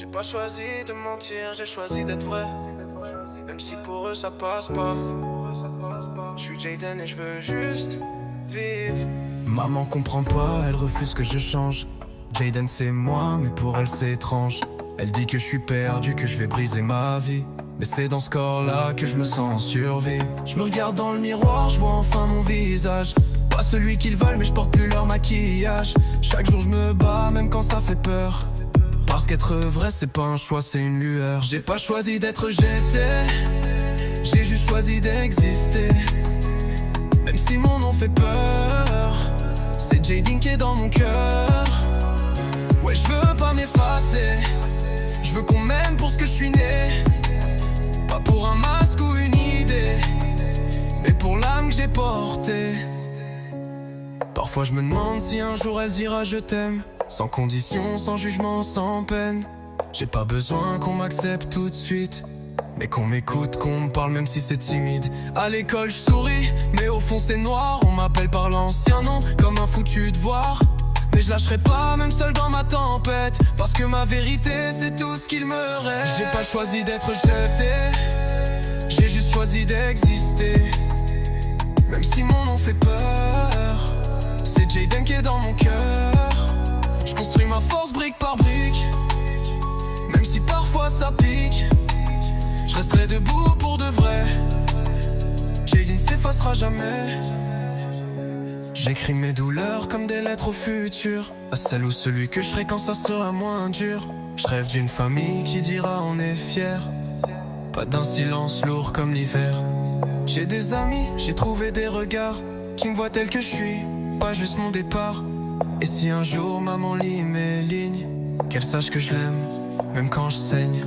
J'ai pas choisi de mentir, j'ai choisi d'être vrai. Même si pour eux ça passe pas. Je suis Jaden et je veux juste vivre. Maman comprend pas, elle refuse que je change. Jaden c'est moi, mais pour elle c'est étrange. Elle dit que je suis perdu, que je vais briser ma vie. Mais c'est dans ce corps-là que je me sens en survie. Je me regarde dans le miroir, je vois enfin mon visage. Pas celui qu'ils veulent, mais je porte plus leur maquillage. Chaque jour je me bats, même quand ça fait peur. Parce qu'être vrai c'est pas un choix, c'est une lueur. J'ai pas choisi d'être j'étais, j'ai juste choisi d'exister. Même si mon nom fait peur, c'est Jaden qui est dans mon cœur. Ouais, je veux pas m'effacer, je veux qu'on m'aime pour ce que je suis né. Pas pour un masque ou une idée, mais pour l'âme que j'ai portée. Parfois je me demande si un jour elle dira je t'aime. Sans condition, sans jugement, sans peine. J'ai pas besoin qu'on m'accepte tout de suite, mais qu'on m'écoute, qu'on me parle même si c'est timide. À l'école je souris, mais au fond c'est noir. On m'appelle par l'ancien nom, comme un foutu devoir. Mais je lâcherai pas, même seul dans ma tempête. Parce que ma vérité c'est tout ce qu'il me reste. J'ai pas choisi d'être jeté, j'ai juste choisi d'exister. Même si mon nom fait peur, c'est Jaden qui est dans mon cœur. Je construis ma force brique par brique, même si parfois ça pique. Je resterai debout pour de vrai. Jaden s'effacera jamais. J'écris mes douleurs comme des lettres au futur, à celle ou celui que je serai quand ça sera moins dur. Je rêve d'une famille qui dira on est fier, pas d'un silence lourd comme l'hiver. J'ai des amis, j'ai trouvé des regards qui me voient tel que je suis, pas juste mon départ. Et si un jour maman lit mes lignes, qu'elle sache que je l'aime, même quand je saigne.